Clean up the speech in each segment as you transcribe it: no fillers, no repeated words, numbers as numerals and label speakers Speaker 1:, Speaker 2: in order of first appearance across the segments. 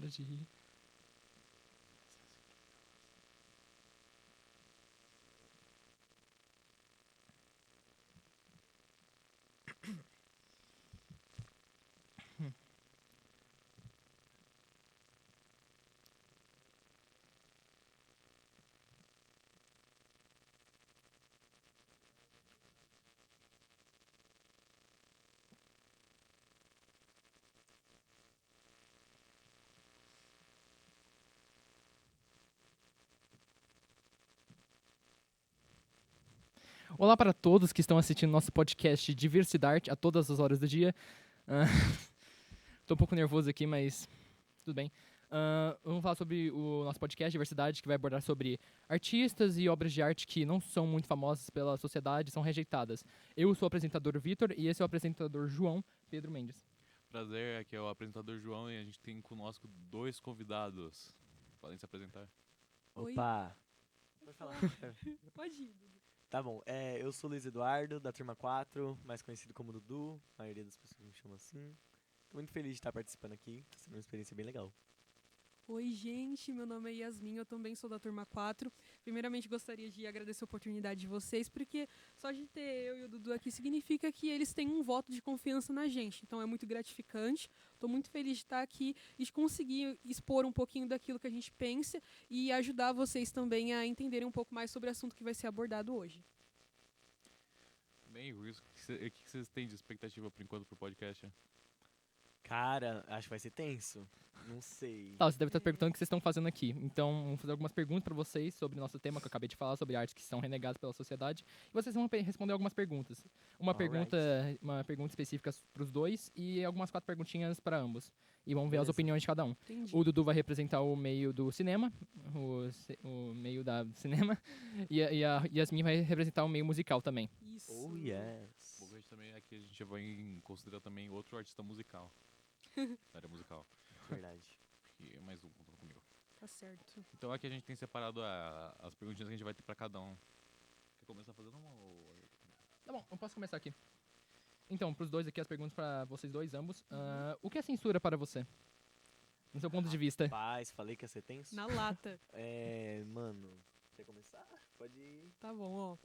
Speaker 1: Para de rir. Olá para todos que estão assistindo nosso podcast Diversidade a todas as horas do dia. Tô um pouco nervoso aqui, mas tudo bem. Vamos falar sobre o nosso podcast Diversidade, que vai abordar sobre artistas e obras de arte que não são muito famosas pela sociedade, são rejeitadas. Eu sou o apresentador Vitor e esse é o apresentador João Pedro Mendes.
Speaker 2: Prazer, aqui é o apresentador João e a gente tem conosco 2 convidados. Podem se apresentar.
Speaker 3: Oi.
Speaker 4: Opa! Pode falar.
Speaker 3: Pode ir, Dudu.
Speaker 4: Tá bom, eu sou o Luiz Eduardo, da turma 4, mais conhecido como Dudu, a maioria das pessoas me chamam assim. Tô muito feliz de estar participando aqui, tá sendo uma experiência bem legal.
Speaker 3: Oi, gente, meu nome é Yasmin, eu também sou da turma 4. Primeiramente, gostaria de agradecer a oportunidade de vocês, porque só de ter eu e o Dudu aqui significa que eles têm um voto de confiança na gente. Então é muito gratificante. Estou muito feliz de estar aqui e de conseguir expor um pouquinho daquilo que a gente pensa e ajudar vocês também a entenderem um pouco mais sobre o assunto que vai ser abordado hoje.
Speaker 2: Bem, Luiz, o que vocês têm de expectativa por enquanto pro podcast?
Speaker 4: Cara, acho que vai ser tenso. Não sei.
Speaker 1: Tá, você deve estar perguntando o que vocês estão fazendo aqui. Então, vamos fazer algumas perguntas para vocês sobre o nosso tema que eu acabei de falar, sobre artes que são renegadas pela sociedade. E vocês vão responder algumas perguntas. Uma pergunta específica para os dois e algumas 4 perguntinhas para ambos. E vamos ver as
Speaker 4: Beleza.
Speaker 1: opiniões de cada um.
Speaker 3: Entendi.
Speaker 1: O Dudu vai representar o meio do cinema, o meio da cinema, e a Yasmin vai representar o meio musical também.
Speaker 3: Isso.
Speaker 4: Oh, yes.
Speaker 2: Bom, hoje também aqui a gente vai considerar também outro artista musical. Da área musical.
Speaker 4: Verdade.
Speaker 2: Que é mais um contando comigo.
Speaker 3: Tá certo.
Speaker 2: Então aqui a gente tem separado as perguntinhas que a gente vai ter pra cada um. Quer começar fazendo uma ou...
Speaker 1: Tá bom, eu posso começar aqui. Então, pros dois aqui, as perguntas para vocês dois, ambos. O que é censura para você? No seu ponto de vista.
Speaker 4: Paz, falei que ia ser tenso?
Speaker 3: Na lata.
Speaker 4: Mano, quer começar? Pode ir.
Speaker 3: Tá bom, ó.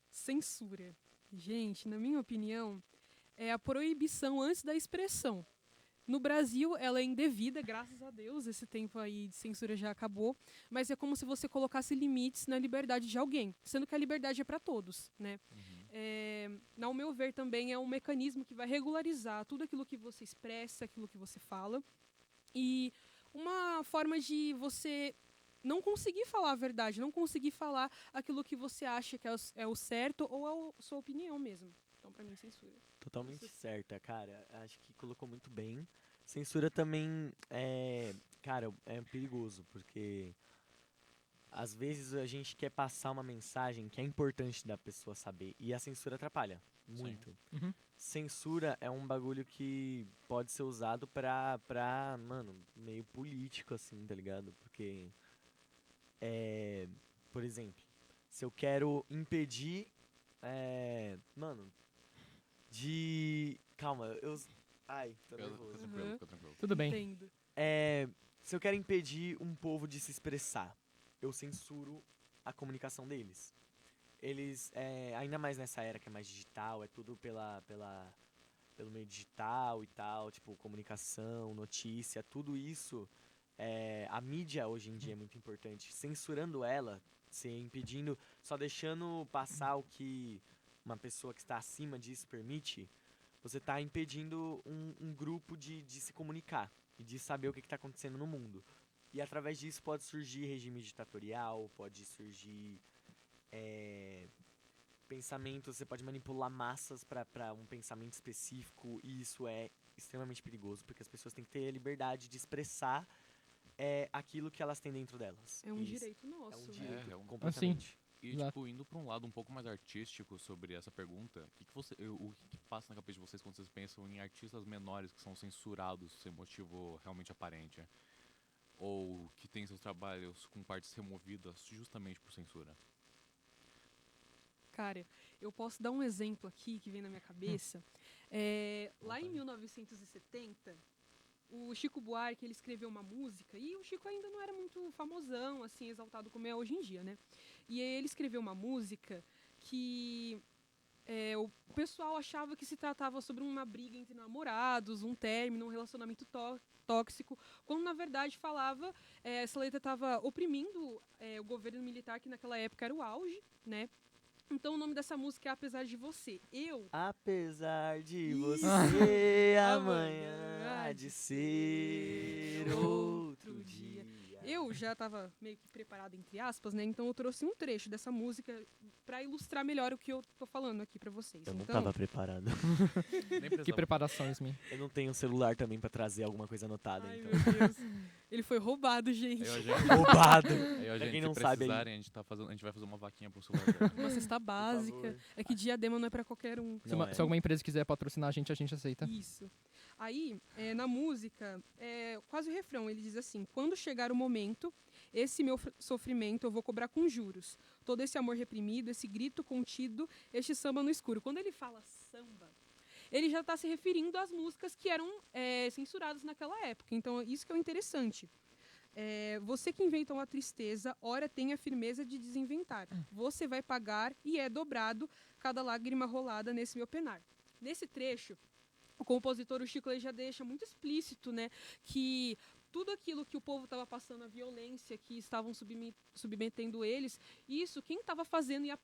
Speaker 3: Censura. Gente, na minha opinião, é a proibição antes da expressão. No Brasil, ela é indevida, graças a Deus, esse tempo aí de censura já acabou, mas é como se você colocasse limites na liberdade de alguém, sendo que a liberdade é para todos, né? Ao meu ver, também é um mecanismo que vai regularizar tudo aquilo que você expressa, aquilo que você fala, e uma forma de você não conseguir falar a verdade, não conseguir falar aquilo que você acha que é o certo ou é a sua opinião mesmo. Então, pra mim, censura.
Speaker 4: Totalmente certa, cara. Acho que colocou muito bem. Censura também cara, é perigoso, porque às vezes a gente quer passar uma mensagem que é importante da pessoa saber e a censura atrapalha muito.
Speaker 1: Uhum.
Speaker 4: Censura é um bagulho que pode ser usado pra, mano, meio político, assim, tá ligado? Porque, por exemplo, se eu quero impedir, mano, de... Calma, Ai, tô nervoso.
Speaker 2: Fica tranquilo.
Speaker 1: Tudo bem.
Speaker 3: Entendo.
Speaker 4: Se eu quero impedir um povo de se expressar, eu censuro a comunicação deles. Eles, ainda mais nessa era que é mais digital, é tudo pelo meio digital e tal, tipo, comunicação, notícia, tudo isso, a mídia hoje em dia é muito importante. Censurando ela, se impedindo, só deixando passar o que uma pessoa que está acima disso permite, você está impedindo um grupo de se comunicar e de saber o que está acontecendo no mundo. E através disso pode surgir regime ditatorial, pode surgir pensamento, você pode manipular massas para um pensamento específico, e isso é extremamente perigoso, porque as pessoas têm que ter a liberdade de expressar aquilo que elas têm dentro delas.
Speaker 3: É um
Speaker 4: Isso
Speaker 3: direito nosso.
Speaker 4: É um
Speaker 3: né?
Speaker 4: direito,
Speaker 2: É um-
Speaker 4: completamente.
Speaker 2: E,
Speaker 1: Exato.
Speaker 2: tipo, indo pra um lado um pouco mais artístico sobre essa pergunta, o que passa na cabeça de vocês quando vocês pensam em artistas menores que são censurados sem motivo realmente aparente? Ou que têm seus trabalhos com partes removidas justamente por censura?
Speaker 3: Cara, eu posso dar um exemplo aqui que vem na minha cabeça. Lá em 1970, o Chico Buarque, ele escreveu uma música, e o Chico ainda não era muito famosão, assim, exaltado como é hoje em dia, né? E aí ele escreveu uma música que o pessoal achava que se tratava sobre uma briga entre namorados, um término, um relacionamento tóxico, quando na verdade falava, essa letra estava oprimindo o governo militar, que naquela época era o auge, né? Então o nome dessa música é Apesar de Você.
Speaker 4: Apesar de
Speaker 3: Isso.
Speaker 4: você,
Speaker 3: Amanhã
Speaker 4: amanhã há
Speaker 3: há
Speaker 4: de
Speaker 3: de
Speaker 4: ser
Speaker 3: ser
Speaker 4: outro
Speaker 3: outro
Speaker 4: dia.
Speaker 3: Eu já estava meio que preparada, entre aspas, né? Então eu trouxe um trecho dessa música para ilustrar melhor o que eu tô falando aqui para vocês.
Speaker 4: Eu não
Speaker 3: então,
Speaker 4: tava preparado.
Speaker 2: Nem
Speaker 1: Que
Speaker 2: precisava.
Speaker 1: preparações, Mi.
Speaker 4: Eu não tenho celular também pra trazer alguma coisa anotada,
Speaker 3: Ai,
Speaker 4: então.
Speaker 3: meu Deus. Ele foi roubado, gente.
Speaker 2: Aí, ó, gente,
Speaker 4: Roubado!
Speaker 2: aí, ó,
Speaker 4: Pra
Speaker 2: gente,
Speaker 4: quem
Speaker 2: se
Speaker 4: não sabe aí.
Speaker 2: precisarem, a gente vai fazer uma vaquinha pro celular dela.
Speaker 3: Uma cesta básica.
Speaker 4: favor.
Speaker 3: É que diadema não é para qualquer um.
Speaker 1: Se,
Speaker 4: Não é.
Speaker 1: se alguma empresa quiser patrocinar a gente aceita.
Speaker 3: Isso. Aí, na música, quase o refrão, ele diz assim: quando chegar o momento, esse meu sofrimento eu vou cobrar com juros. Todo esse amor reprimido, esse grito contido, este samba no escuro. Quando ele fala samba, ele já está se referindo às músicas que eram censuradas naquela época. Então, isso que é o interessante. Você que inventa uma tristeza, ora tem a firmeza de desinventar. Você vai pagar e é dobrado cada lágrima rolada nesse meu penar. Nesse trecho, o compositor, o Chico, ele já deixa muito explícito, né, que tudo aquilo que o povo estava passando, a violência que estavam submetendo eles, isso quem estava fazendo ia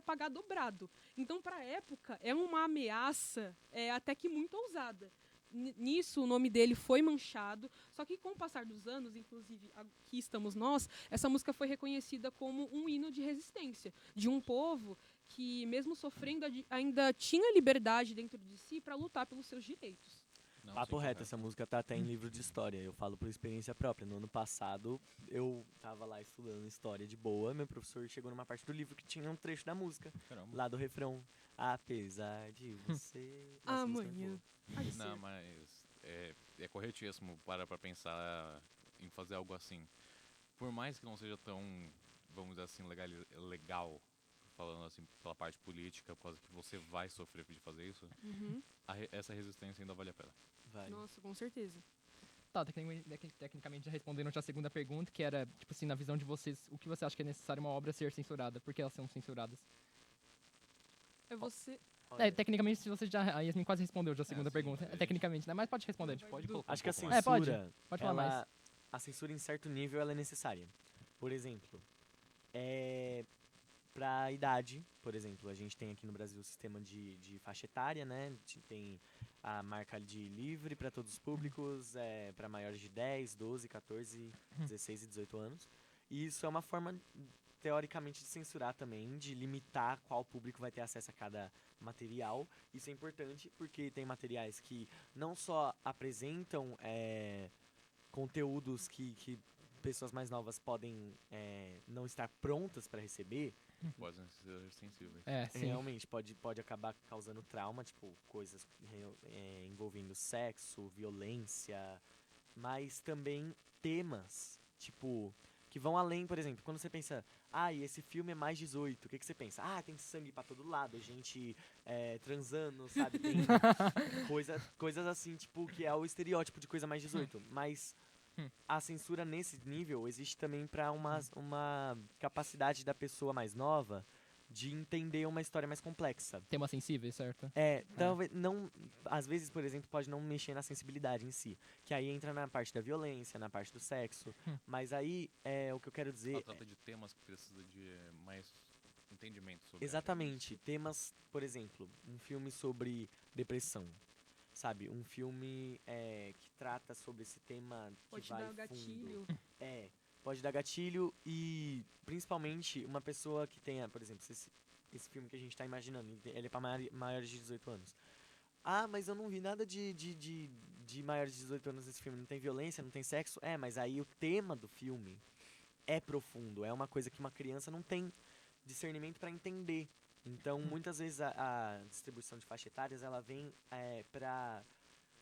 Speaker 3: pagar dobrado. Então, para a época, é uma ameaça até que muito ousada. Nisso, o nome dele foi manchado, só que com o passar dos anos, inclusive aqui estamos nós, essa música foi reconhecida como um hino de resistência, de um povo que, mesmo sofrendo, ainda tinha liberdade dentro de si para lutar pelos seus direitos.
Speaker 2: Não,
Speaker 4: Papo
Speaker 2: sim,
Speaker 4: reto,
Speaker 2: correto.
Speaker 4: essa música tá até em livro de história. Eu falo por experiência própria. No ano passado, eu tava lá estudando história de boa. Meu professor chegou numa parte do livro que tinha um trecho da música,
Speaker 2: Caramba.
Speaker 4: lá do refrão. Apesar de você. Essa música é muito
Speaker 3: Amanhã.
Speaker 4: boa.
Speaker 3: Há de
Speaker 2: Não,
Speaker 3: ser.
Speaker 2: mas é corretíssimo pra pensar em fazer algo assim. Por mais que não seja tão, vamos dizer assim, legal, falando assim pela parte política, por causa que você vai sofrer de fazer isso,
Speaker 3: Uhum.
Speaker 2: essa resistência ainda vale a pena.
Speaker 4: Vai.
Speaker 3: Nossa, com certeza.
Speaker 1: Tá, tecnicamente já respondendo já a segunda pergunta, que era, tipo assim, na visão de vocês, o que você acha que é necessário uma obra ser censurada? Por que elas são censuradas?
Speaker 3: É você.
Speaker 4: Olha,
Speaker 1: Tecnicamente, se você já. A Yasmin quase respondeu já a segunda
Speaker 2: sim,
Speaker 1: pergunta.
Speaker 2: mas-
Speaker 1: Tecnicamente, né? Mas pode responder.
Speaker 2: A gente pode colocar
Speaker 4: acho que a
Speaker 2: um pouco mais.
Speaker 1: pode.
Speaker 4: censura,
Speaker 1: Pode falar mais.
Speaker 4: a censura em certo nível ela é necessária. Por exemplo, pra idade, por exemplo, a gente tem aqui no Brasil o sistema de faixa etária, né? Tem a marca de livre para todos os públicos, para maiores de 10, 12, 14, 16 e 18 anos. E isso é uma forma, teoricamente, de censurar também, de limitar qual público vai ter acesso a cada material. Isso é importante porque tem materiais que não só apresentam conteúdos que pessoas mais novas podem não estar prontas para receber.
Speaker 2: Podem ser sensíveis.
Speaker 1: Sim.
Speaker 4: Realmente pode acabar causando trauma, tipo, coisas envolvendo sexo, violência, mas também temas, tipo, que vão além, por exemplo, quando você pensa, e esse filme é mais 18, o que você pensa? Tem sangue pra todo lado, gente transando, sabe? Tem coisas assim, tipo, que é o estereótipo de coisa mais 18, mas a censura nesse nível existe também para uma capacidade da pessoa mais nova de entender uma história mais complexa.
Speaker 1: Temas sensíveis, certo?
Speaker 4: Talvez não, às vezes, por exemplo, pode não mexer na sensibilidade em si, que aí entra na parte da violência, na parte do sexo, mas aí o que eu quero dizer
Speaker 2: Ela trata de temas que precisa de mais entendimento sobre.
Speaker 4: exatamente, temas, por exemplo, um filme sobre depressão. Sabe, um filme que trata sobre esse tema que
Speaker 3: Pode
Speaker 4: vai
Speaker 3: dar
Speaker 4: fundo.
Speaker 3: gatilho.
Speaker 4: Pode dar gatilho e, principalmente, uma pessoa que tenha, por exemplo, esse filme que a gente tá imaginando, ele é pra maiores de 18 anos. Mas eu não vi nada de maiores de 18 anos nesse filme. Não tem violência, não tem sexo. Mas aí o tema do filme é profundo. É uma coisa que uma criança não tem discernimento para entender. Então, muitas vezes a distribuição de faixa etárias, ela vem para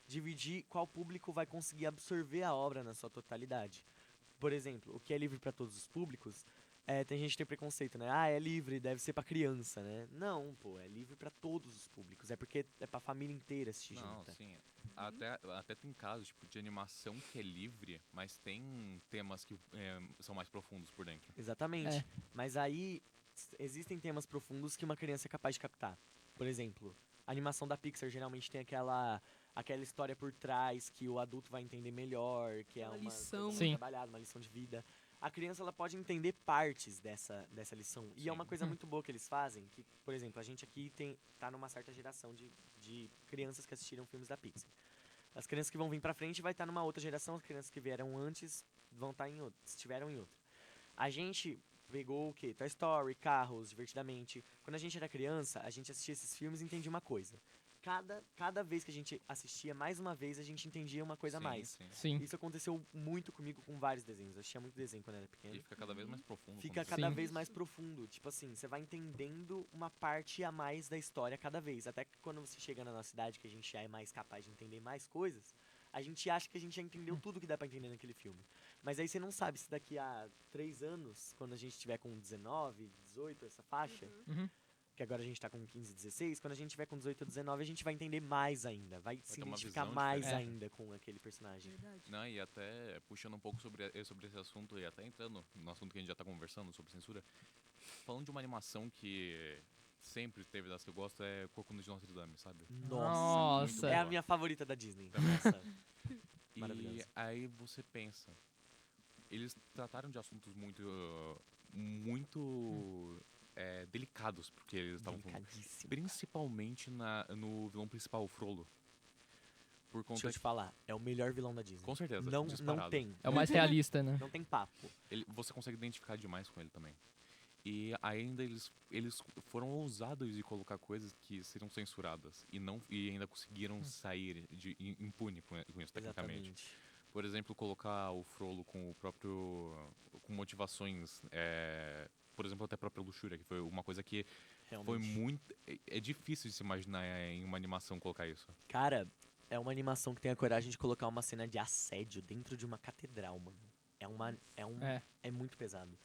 Speaker 4: dividir qual público vai conseguir absorver a obra na sua totalidade. Por exemplo, o que é livre para todos os públicos tem gente que tem preconceito, né? Ah, é livre, deve ser pra criança, né? Não, pô, é livre pra todos os públicos. É porque é pra família inteira assistir
Speaker 2: Não,
Speaker 4: junta.
Speaker 2: sim. Até tem casos tipo, de animação que é livre, mas tem temas que são mais profundos por dentro.
Speaker 4: Exatamente.
Speaker 1: É.
Speaker 4: Mas aí existem temas profundos que uma criança é capaz de captar. Por exemplo, a animação da Pixar geralmente tem aquela história por trás que o adulto vai entender melhor, que é
Speaker 3: Aquela
Speaker 4: uma
Speaker 3: lição.
Speaker 4: coisa
Speaker 1: Sim.
Speaker 4: mais trabalhada, uma lição de vida. A criança ela pode entender partes dessa lição. E é uma
Speaker 2: Sim.
Speaker 4: coisa muito boa que eles fazem, que, por exemplo, a gente aqui tá numa certa geração de crianças que assistiram filmes da Pixar. As crianças que vão vir pra frente vai estar numa outra geração, as crianças que vieram antes vão estar em outra, estiveram em outra. A gente pegou o quê? Toy Story, Carros, Divertidamente. Quando a gente era criança, a gente assistia esses filmes e entendia uma coisa. Cada vez que a gente assistia mais uma vez, a gente entendia uma coisa a
Speaker 2: Sim,
Speaker 4: mais.
Speaker 2: sim.
Speaker 1: Sim.
Speaker 4: Isso aconteceu muito comigo com vários desenhos. Eu assistia muito desenho quando era
Speaker 2: E
Speaker 4: pequeno.
Speaker 2: fica cada vez mais profundo.
Speaker 4: Fica
Speaker 2: quando você-
Speaker 4: cada
Speaker 1: Sim.
Speaker 4: vez mais profundo. Tipo assim, você vai entendendo uma parte a mais da história cada vez. Até que quando você chega na nossa idade, que a gente já é mais capaz de entender mais coisas, a gente acha que a gente já entendeu tudo que dá pra entender naquele filme. Mas aí você não sabe se daqui a 3 anos, quando a gente tiver com 19, 18, essa faixa,
Speaker 1: Uhum.
Speaker 4: que agora a gente tá com 15, 16, quando a gente tiver com 18 ou 19, a gente vai entender mais ainda. Vai se
Speaker 2: ter uma
Speaker 4: identificar
Speaker 2: visão
Speaker 4: mais
Speaker 2: diferente.
Speaker 4: ainda com aquele personagem.
Speaker 3: Verdade.
Speaker 2: Não, e até puxando um pouco sobre esse assunto e até entrando no assunto que a gente já tá conversando sobre censura, falando de uma animação que sempre teve das que eu gosto é Corcunda de Notre Dame, sabe?
Speaker 4: Nossa,
Speaker 2: muito
Speaker 4: é a
Speaker 2: boa.
Speaker 4: minha favorita da Disney. Nossa.
Speaker 2: E
Speaker 4: Maravilhoso.
Speaker 2: aí você pensa, eles trataram de assuntos muito delicados, porque eles estavam falando,
Speaker 4: Delicadíssimo.
Speaker 2: principalmente no vilão principal, o Frollo. Por
Speaker 4: Deixa
Speaker 2: conta
Speaker 4: eu te falar, é o melhor vilão da Disney.
Speaker 2: com certeza,
Speaker 4: Não
Speaker 2: disparado.
Speaker 4: tem.
Speaker 1: É o mais realista, né?
Speaker 4: Não tem papo.
Speaker 2: Você consegue identificar demais com ele também. E ainda eles foram ousados de colocar coisas que seriam censuradas e ainda conseguiram sair impune com isso, tecnicamente.
Speaker 4: Exatamente.
Speaker 2: Por exemplo, colocar o Frollo com motivações, por exemplo, até a própria luxúria, que foi uma coisa que
Speaker 4: Realmente.
Speaker 2: foi muito... É difícil de se imaginar em uma animação colocar isso.
Speaker 4: Cara, é uma animação que tem a coragem de colocar uma cena de assédio dentro de uma catedral, mano.
Speaker 1: É,
Speaker 4: É muito pesado.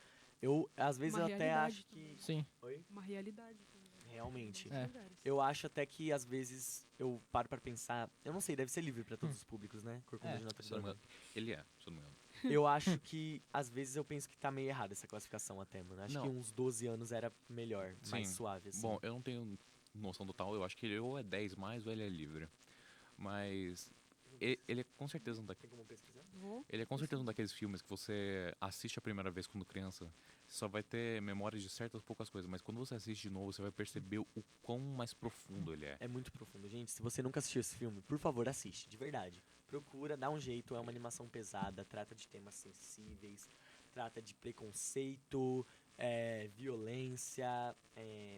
Speaker 4: Às vezes,
Speaker 3: Uma
Speaker 4: eu até
Speaker 3: realidade
Speaker 4: acho que...
Speaker 1: sim.
Speaker 4: Oi?
Speaker 3: Uma realidade também.
Speaker 4: Realmente.
Speaker 1: É.
Speaker 3: Lugares.
Speaker 4: Eu acho até que, às vezes, eu paro pra pensar... Eu não sei, deve ser livre pra todos os públicos, né? Corcunda
Speaker 1: É.
Speaker 4: de Notre
Speaker 2: Se eu não me
Speaker 4: Dame.
Speaker 2: engano. Ele é, se eu não me engano.
Speaker 4: Eu acho que, às vezes, eu penso que tá meio errado essa classificação até, mano. Acho
Speaker 2: Não.
Speaker 4: que uns 12 anos era melhor, mais
Speaker 2: Sim.
Speaker 4: suave, assim.
Speaker 2: Bom, eu não tenho noção total, eu acho que ele ou é 10 mais ou ele é livre. Mas ele é com certeza
Speaker 4: Tem como pesquisar?
Speaker 3: Vou.
Speaker 2: ele é com certeza um daqueles filmes que você assiste a primeira vez quando criança, você só vai ter memórias de certas poucas coisas, mas quando você assiste de novo, você vai perceber o quão mais profundo ele é.
Speaker 4: É muito profundo. Gente, se você nunca assistiu esse filme, por favor, assiste, de verdade. Procura, dá um jeito, é uma animação pesada, trata de temas sensíveis, trata de preconceito, violência,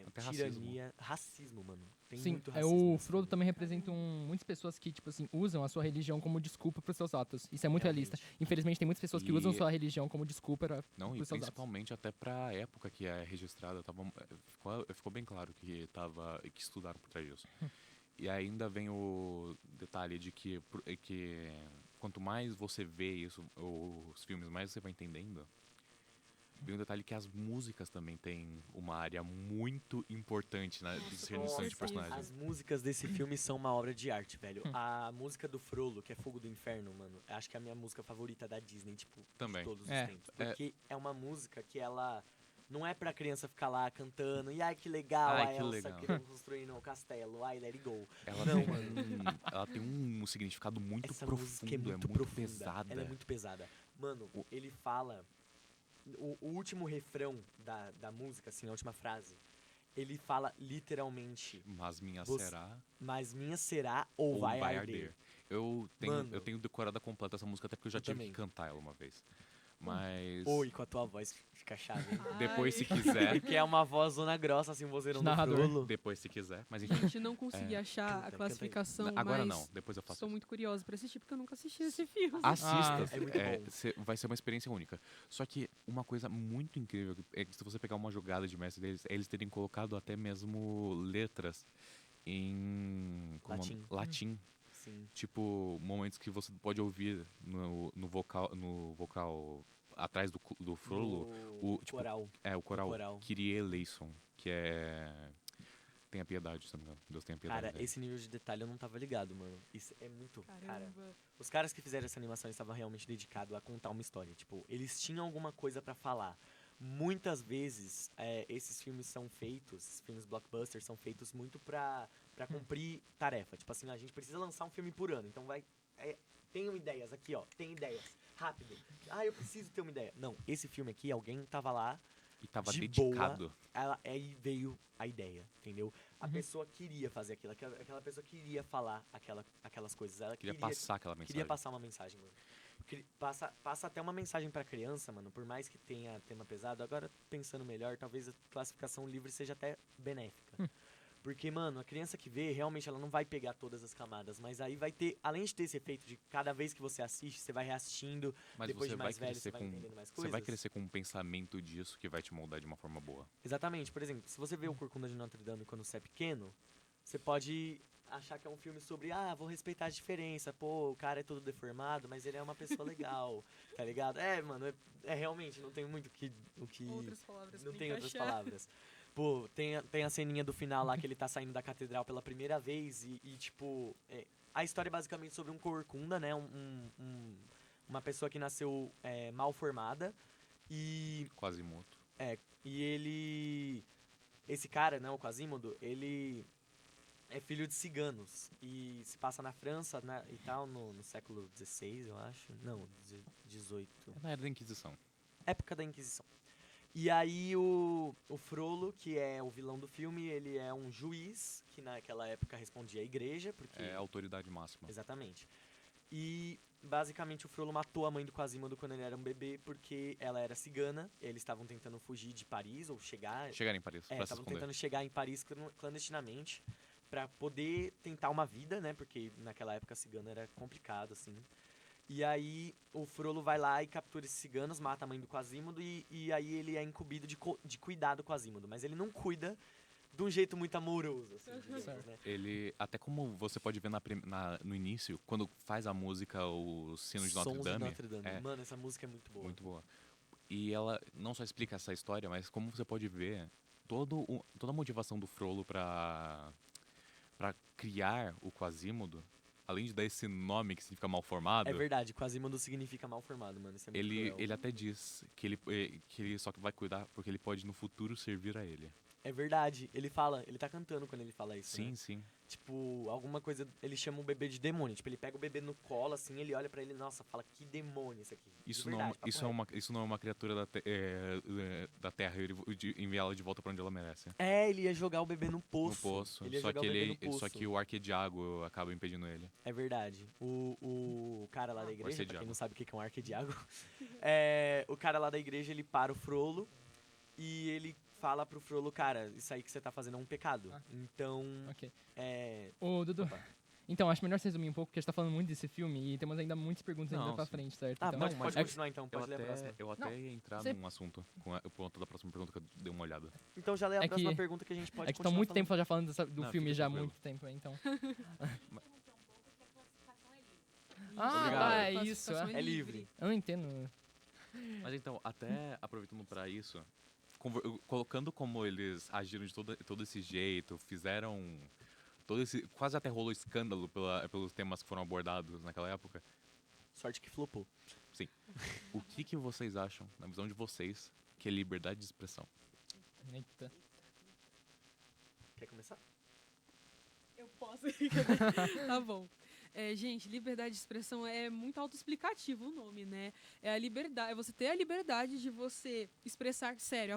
Speaker 2: Até
Speaker 4: tirania, racismo, mano. Tem
Speaker 1: Sim,
Speaker 4: muito racismo.
Speaker 1: o
Speaker 4: nesse
Speaker 1: Frodo
Speaker 4: filme.
Speaker 1: também representa muitas pessoas que, tipo assim, usam a sua religião como desculpa pros seus atos. Isso é muito realista.
Speaker 4: Realmente.
Speaker 1: Infelizmente, tem muitas pessoas que
Speaker 2: E-
Speaker 1: usam sua religião como desculpa
Speaker 2: Não, e
Speaker 1: pros seus atos.
Speaker 2: principalmente até pra época que é registrada, ficou bem claro que estudaram por trás disso. E ainda vem o detalhe de que quanto mais você vê isso, os filmes, mais você vai entendendo. Vem o detalhe que as músicas também têm uma área muito importante na discernição de
Speaker 3: certeza.
Speaker 2: personagens.
Speaker 4: As músicas desse filme são uma obra de arte, velho. A música do Frollo, que é Fogo do Inferno, mano, acho que é a minha música favorita da Disney, tipo,
Speaker 2: Também.
Speaker 4: de todos os
Speaker 1: É.
Speaker 4: tempos. Porque é uma música que ela não é pra criança ficar lá cantando, e ai que legal,
Speaker 2: Ai,
Speaker 4: a
Speaker 2: que
Speaker 4: Elsa
Speaker 2: legal.
Speaker 4: construindo o castelo, ai, let it go.
Speaker 2: Ela,
Speaker 4: Não,
Speaker 2: ela tem um significado muito
Speaker 4: Essa
Speaker 2: profundo,
Speaker 4: música é muito profunda.
Speaker 2: pesada.
Speaker 4: Ela é muito pesada. Mano, ele fala. O último refrão da música, assim, a última frase, ele fala literalmente:
Speaker 2: Mas minha
Speaker 4: Você-
Speaker 2: será
Speaker 4: Mas minha será ou vai arder.
Speaker 2: Eu
Speaker 4: Mano.
Speaker 2: tenho decorada completa essa música, até porque eu já
Speaker 4: Eu
Speaker 2: tive
Speaker 4: também.
Speaker 2: que cantar ela uma vez. Mas
Speaker 4: Oi, com a tua voz fica chave, hein?
Speaker 2: depois, se
Speaker 3: Ai.
Speaker 2: quiser,
Speaker 4: Porque é uma voz zona grossa, assim, vozeirão do
Speaker 1: Narrador.
Speaker 4: Frollo.
Speaker 2: depois se quiser. Mas
Speaker 3: A
Speaker 2: enfim,
Speaker 3: gente não consegui achar
Speaker 4: canta,
Speaker 3: a
Speaker 4: canta aí.
Speaker 3: classificação,
Speaker 2: agora
Speaker 3: mas
Speaker 2: não, depois eu faço
Speaker 3: estou
Speaker 2: isso.
Speaker 3: muito curiosa pra assistir, porque eu nunca assisti esse filme.
Speaker 2: Assista,
Speaker 4: É muito bom.
Speaker 2: vai ser uma experiência única. Só que uma coisa muito incrível é que se você pegar uma jogada de mestre deles, é eles terem colocado até mesmo letras em latim.
Speaker 4: Sim.
Speaker 2: Tipo, momentos que você pode ouvir no vocal atrás do Frollo,
Speaker 4: No
Speaker 2: o tipo,
Speaker 4: coral.
Speaker 2: o coral
Speaker 4: coral.
Speaker 2: Kyrie eleison, que é tenha piedade, se não me engano. Deus tenha piedade.
Speaker 4: Cara,
Speaker 2: dele.
Speaker 4: esse nível de detalhe eu não tava ligado, mano. Isso é muito. Cara,
Speaker 3: Caramba.
Speaker 4: os caras que fizeram essa animação estavam realmente dedicados a contar uma história. Tipo, eles tinham alguma coisa pra falar. Muitas vezes, esses filmes são feitos, esses filmes blockbusters são feitos muito pra cumprir tarefa. Tipo assim, a gente precisa lançar um filme por ano. Então tenham ideias aqui, ó. Tem ideias. Rápido. Ah, eu preciso ter uma ideia. Não, esse filme aqui, alguém tava lá.
Speaker 2: E tava
Speaker 4: de
Speaker 2: dedicado.
Speaker 4: Aí veio a ideia, entendeu? A pessoa queria fazer aquilo, aquela pessoa queria falar aquelas coisas. Ela
Speaker 2: Queria passar aquela mensagem.
Speaker 4: queria passar uma mensagem, mano. Passa até uma mensagem pra criança, mano, por mais que tenha tema pesado. Agora, pensando melhor, talvez a classificação livre seja até benéfica. Porque, mano, a criança que vê, realmente ela não vai pegar todas as camadas, mas aí vai ter, além de ter esse efeito de cada vez que você assiste, você vai reassistindo,
Speaker 2: Mas
Speaker 4: depois
Speaker 2: você
Speaker 4: de mais
Speaker 2: vai
Speaker 4: velho,
Speaker 2: crescer
Speaker 4: você vai
Speaker 2: com
Speaker 4: entendendo mais
Speaker 2: Você
Speaker 4: coisas.
Speaker 2: vai crescer com um pensamento disso que vai te moldar de uma forma boa.
Speaker 4: Exatamente. Por exemplo, se você vê o Corcunda de Notre Dame quando você é pequeno, você pode achar que é um filme sobre, vou respeitar a diferença, pô, o cara é todo deformado, mas ele é uma pessoa legal, tá ligado? Mano, realmente, não tem muito o que
Speaker 3: Outras palavras
Speaker 4: não
Speaker 3: pra
Speaker 4: tem outras
Speaker 3: encaixar.
Speaker 4: palavras. Pô, tem a ceninha do final lá que ele tá saindo da catedral pela primeira vez tipo, a história é basicamente sobre um corcunda, né? Uma pessoa que nasceu mal formada e
Speaker 2: Quasimodo.
Speaker 4: e ele esse cara, né, o Quasimodo, ele é filho de ciganos e se passa na França, né, e tal, no século XVI, eu acho. Não, XVIII.
Speaker 2: É na era da Inquisição.
Speaker 4: Época da Inquisição. E aí o Frollo, que é o vilão do filme, ele é um juiz que naquela época respondia à igreja, porque...
Speaker 2: É a autoridade máxima.
Speaker 4: Exatamente. E basicamente o Frollo matou a mãe do Quasimodo quando ele era um bebê, porque ela era cigana, eles estavam tentando fugir de Paris, ou chegar
Speaker 2: Chegar em Paris, pra se
Speaker 4: estavam
Speaker 2: esconder.
Speaker 4: tentando chegar em Paris clandestinamente pra poder tentar uma vida, né? Porque naquela época cigano era complicado, assim. E aí o Frollo vai lá e captura esses ciganos, mata a mãe do Quasimodo e aí ele é incumbido de cuidar do Quasimodo. Mas ele não cuida de um jeito muito amoroso, assim, digamos, né?
Speaker 2: Ele, até como você pode ver no início, quando faz a música, o Sino de Notre
Speaker 4: Sons
Speaker 2: Dame,
Speaker 4: Notre Dame. Mano, essa música é muito boa.
Speaker 2: muito boa. E ela não só explica essa história, mas como você pode ver, toda a motivação do Frollo pra criar o Quasimodo, além de dar esse nome que significa mal formado,
Speaker 4: É verdade, Quasimodo significa mal formado, mano. Isso é muito cruel.
Speaker 2: ele até diz que ele só vai cuidar porque ele pode no futuro servir a ele.
Speaker 4: É verdade, ele tá cantando quando ele fala isso,
Speaker 2: Sim,
Speaker 4: né?
Speaker 2: sim.
Speaker 4: Tipo, alguma coisa, ele chama o bebê de demônio. Tipo, ele pega o bebê no colo, assim, ele olha pra ele, nossa, fala, que demônio isso aqui. De
Speaker 2: Isso,
Speaker 4: verdade,
Speaker 2: não,
Speaker 4: papo
Speaker 2: isso, é
Speaker 4: reto.
Speaker 2: isso não é uma criatura da Terra, ele envia ela de volta pra onde ela merece.
Speaker 4: Ele ia jogar o bebê no
Speaker 2: No
Speaker 4: poço.
Speaker 2: poço.
Speaker 4: Ele ia
Speaker 2: Só
Speaker 4: jogar
Speaker 2: que,
Speaker 4: o bebê no poço.
Speaker 2: só que o Arquediago acaba impedindo ele.
Speaker 4: É verdade. O cara lá da igreja, pra
Speaker 2: Arquediago.
Speaker 4: quem não sabe o que é um arquediago, o cara lá da igreja, ele para o Frollo e ele fala pro Frollo, cara, isso aí que você tá fazendo é um pecado. Então,
Speaker 1: Ok.
Speaker 4: é...
Speaker 1: Ô, Dudu.
Speaker 4: Opa.
Speaker 1: Então, acho melhor você resumir um pouco, porque a gente tá falando muito desse filme e temos ainda muitas perguntas ainda
Speaker 2: Não,
Speaker 1: pra
Speaker 2: sim.
Speaker 1: frente, certo?
Speaker 4: Ah,
Speaker 1: então,
Speaker 2: não,
Speaker 4: pode
Speaker 2: mas
Speaker 4: continuar então,
Speaker 2: Eu
Speaker 4: pode ler a próxima.
Speaker 2: até ia entrar
Speaker 1: você-
Speaker 2: num assunto por conta da próxima pergunta que eu dei uma olhada.
Speaker 4: Então já lê a
Speaker 1: É
Speaker 4: próxima
Speaker 1: que-
Speaker 4: pergunta que a gente pode
Speaker 1: é que tá
Speaker 4: continuar
Speaker 1: muito
Speaker 4: falando.
Speaker 1: tempo já falando do
Speaker 2: Não,
Speaker 1: filme,
Speaker 2: fica
Speaker 1: já há
Speaker 2: tranquilo.
Speaker 1: muito tempo, então.
Speaker 3: Isso,
Speaker 1: Ah,
Speaker 2: Obrigado.
Speaker 1: tá,
Speaker 3: a
Speaker 1: é
Speaker 3: classificação
Speaker 1: isso.
Speaker 4: É livre.
Speaker 1: Eu não entendo.
Speaker 2: Mas então, até aproveitando pra isso, colocando como eles agiram de todo esse jeito, fizeram quase até rolou escândalo pelos temas que foram abordados naquela época.
Speaker 4: Sorte que flopou.
Speaker 2: O que vocês acham, na visão de vocês, que é liberdade de expressão?
Speaker 1: Eita.
Speaker 4: Quer começar?
Speaker 3: Eu posso. Tá bom. Gente, liberdade de expressão é muito autoexplicativo o nome, né? É a liberdade, é você ter a liberdade de você expressar, sério,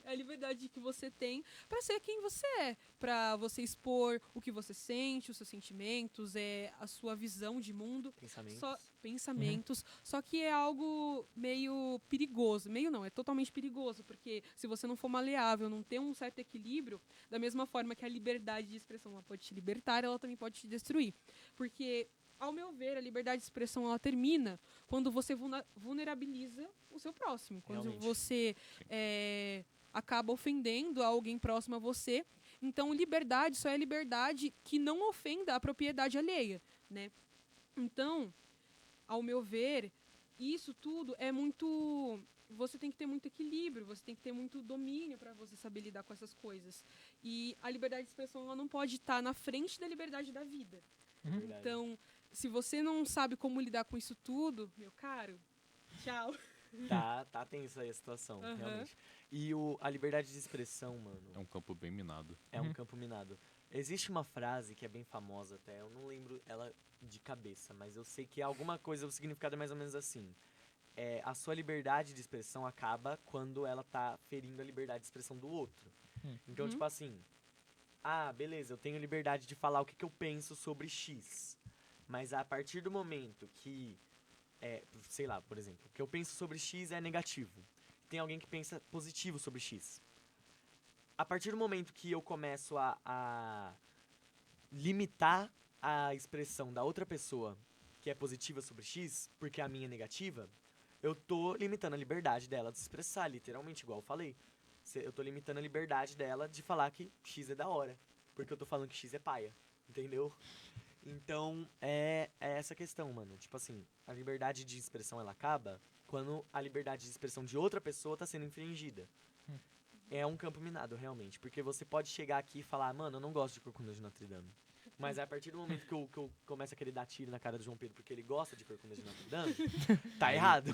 Speaker 3: a liberdade que você tem pra ser quem você é, pra você expor o que você sente, os seus sentimentos, a sua visão de mundo.
Speaker 4: Pensamento.
Speaker 3: Pensamentos, só que é algo meio perigoso. Meio não, é totalmente perigoso, porque se você não for maleável, não ter um certo equilíbrio, da mesma forma que a liberdade de expressão ela pode te libertar, ela também pode te destruir. Porque, ao meu ver, a liberdade de expressão ela termina quando você vulnerabiliza o seu próximo, quando
Speaker 4: Realmente.
Speaker 3: você acaba ofendendo alguém próximo a você. Então, liberdade só é liberdade que não ofenda a propriedade alheia, né? Então, ao meu ver, E isso tudo é muito... Você tem que ter muito equilíbrio, você tem que ter muito domínio para você saber lidar com essas coisas. E a liberdade de expressão ela não pode estar na frente da liberdade da vida.
Speaker 1: Uhum.
Speaker 4: Verdade.
Speaker 3: Então, se você não sabe como lidar com isso tudo, meu caro, tchau.
Speaker 4: Tá tensa aí a situação,
Speaker 3: Aham.
Speaker 4: realmente. E a liberdade de expressão, mano,
Speaker 2: É um campo bem minado.
Speaker 4: é um
Speaker 1: Uhum.
Speaker 4: campo minado. Existe uma frase que é bem famosa até, eu não lembro ela de cabeça, mas eu sei que é alguma coisa, o significado é mais ou menos assim. A sua liberdade de expressão acaba quando ela tá ferindo a liberdade de expressão do outro. Então,
Speaker 3: Uhum.
Speaker 4: tipo assim, beleza, eu tenho liberdade de falar o que eu penso sobre X. Mas a partir do momento que, sei lá, por exemplo, o que eu penso sobre X é negativo. Tem alguém que pensa positivo sobre X. A partir do momento que eu começo a limitar a expressão da outra pessoa que é positiva sobre X, porque a minha é negativa, eu tô limitando a liberdade dela de se expressar, literalmente, igual eu falei. Eu tô limitando a liberdade dela de falar que X é da hora, porque eu tô falando que X é paia, entendeu? Então, é essa questão, mano. Tipo assim, a liberdade de expressão, ela acaba quando a liberdade de expressão de outra pessoa tá sendo infringida. É um campo minado, realmente. Porque você pode chegar aqui e falar, mano, eu não gosto de Corcunda de Notre Dame. Mas a partir do momento que eu começo a querer dar tiro na cara do João Pedro porque ele gosta de Corcunda de Notre Dame, tá
Speaker 2: Aí-
Speaker 4: errado.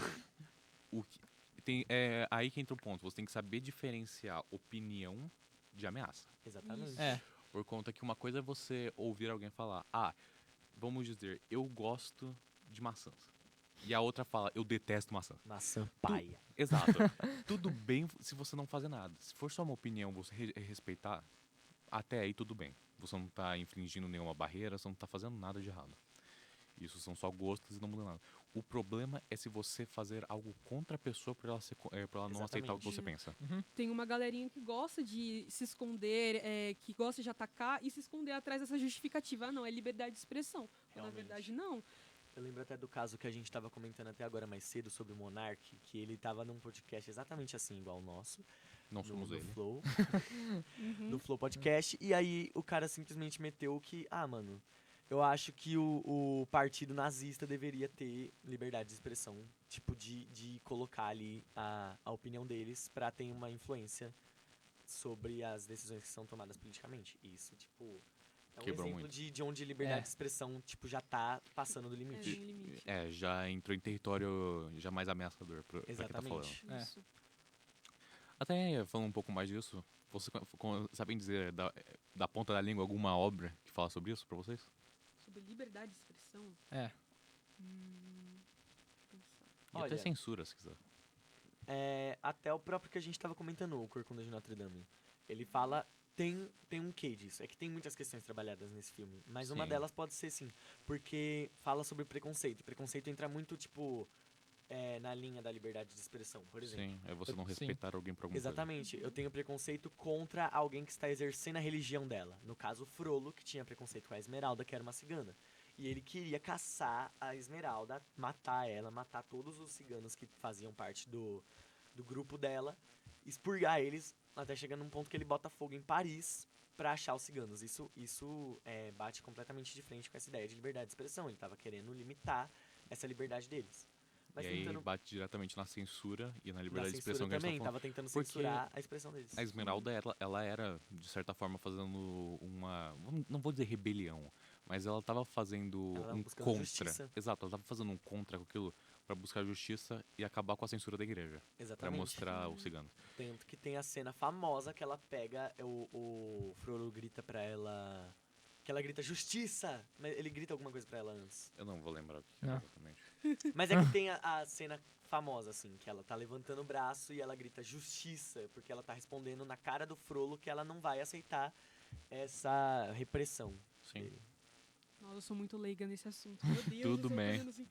Speaker 2: O que, aí que entra o ponto. Você tem que saber diferenciar opinião de ameaça.
Speaker 4: Exatamente.
Speaker 1: É.
Speaker 2: Por conta que uma coisa é você ouvir alguém falar, vamos dizer, eu gosto de maçãs. E a outra fala, eu detesto maçãs.
Speaker 4: Maçã paia.
Speaker 2: Exato. Tudo bem se você não fazer nada. Se for só uma opinião, você respeitar, até aí tudo bem. Você não tá infringindo nenhuma barreira, você não tá fazendo nada de errado. Isso são só gostos e não muda nada. O problema é se você fazer algo contra a pessoa pra ela não aceitar o que você
Speaker 3: Exatamente.
Speaker 2: pensa.
Speaker 3: Tem uma galerinha que gosta de se esconder, que gosta de atacar e se esconder atrás dessa justificativa. Ah, não, é liberdade de expressão. Quando, na
Speaker 4: Realmente.
Speaker 3: verdade, não.
Speaker 4: Eu lembro até do caso que a gente tava comentando até agora mais cedo sobre o Monark, que ele tava num podcast exatamente assim, igual o nosso.
Speaker 2: Não somos
Speaker 4: no
Speaker 2: ele.
Speaker 4: Flow.
Speaker 3: Uhum.
Speaker 4: No Flow Podcast. E aí o cara simplesmente meteu que, mano, eu acho que o partido nazista deveria ter liberdade de expressão, tipo, de colocar ali a opinião deles pra ter uma influência sobre as decisões que são tomadas politicamente. E isso, tipo, é um
Speaker 2: Quebrou
Speaker 4: exemplo
Speaker 2: muito.
Speaker 4: de onde liberdade
Speaker 1: É.
Speaker 4: de expressão, tipo, já tá passando do
Speaker 3: É,
Speaker 4: limite.
Speaker 3: tem limite.
Speaker 2: Já entrou em território já mais ameaçador pra quem tá falando.
Speaker 4: Exatamente.
Speaker 1: É.
Speaker 3: Isso.
Speaker 2: Até falando um pouco mais disso, vocês sabem dizer da ponta da língua alguma obra que fala sobre isso pra vocês?
Speaker 3: Sobre liberdade de expressão.
Speaker 1: É.
Speaker 3: Deixa eu pensar.
Speaker 2: E até
Speaker 4: Olha.
Speaker 2: censura, se quiser.
Speaker 4: Até o próprio que a gente tava comentando, o Corcunda de Notre Dame. Ele fala. Tem um quê disso? É que tem muitas questões trabalhadas nesse filme. Mas uma
Speaker 2: Sim.
Speaker 4: delas pode ser sim. Porque fala sobre preconceito. Preconceito entra muito, tipo, na linha da liberdade de expressão, por exemplo.
Speaker 2: Sim, é você não
Speaker 1: Sim.
Speaker 2: respeitar alguém por alguma
Speaker 4: Exatamente. Eu tenho preconceito contra alguém que está exercendo a religião dela. No caso, o Frollo, que tinha preconceito com a Esmeralda, que era uma cigana. E ele queria caçar a Esmeralda, matar ela, matar todos os ciganos que faziam parte do grupo dela, expurgar eles, até chegar num ponto que ele bota fogo em Paris pra achar os ciganos. Isso bate completamente de frente com essa ideia de liberdade de expressão. Ele tava querendo limitar essa liberdade deles. Mas
Speaker 2: E aí
Speaker 4: tentando
Speaker 2: bate diretamente na censura e na
Speaker 4: na
Speaker 2: liberdade de
Speaker 4: censura
Speaker 2: expressão que a gente
Speaker 4: também,
Speaker 2: tá falando.
Speaker 4: tava tentando
Speaker 2: Porque
Speaker 4: censurar a expressão deles.
Speaker 2: A Esmeralda, ela era, de certa forma, fazendo não vou dizer rebelião, mas ela tava fazendo
Speaker 4: Ela tava
Speaker 2: um
Speaker 4: buscando
Speaker 2: contra.
Speaker 4: justiça.
Speaker 2: Exato, ela tava fazendo um contra com aquilo pra buscar justiça e acabar com a censura da igreja. Pra
Speaker 4: Exatamente.
Speaker 2: mostrar os ciganos.
Speaker 4: Tanto que tem a cena famosa que ela pega, o Frollo grita pra ela... Que ela grita, justiça! Mas ele grita alguma coisa pra ela antes.
Speaker 2: Eu não vou lembrar o que é
Speaker 1: Não.
Speaker 2: exatamente.
Speaker 4: Mas é que tem a cena famosa, assim, que ela tá levantando o braço e ela grita justiça, porque ela tá respondendo na cara do Frollo que ela não vai aceitar essa repressão
Speaker 2: Sim.
Speaker 4: dele.
Speaker 3: Nossa, eu sou muito leiga nesse assunto. Meu Deus,
Speaker 2: Tudo
Speaker 3: eu tô
Speaker 2: bem.
Speaker 3: fazendo assim.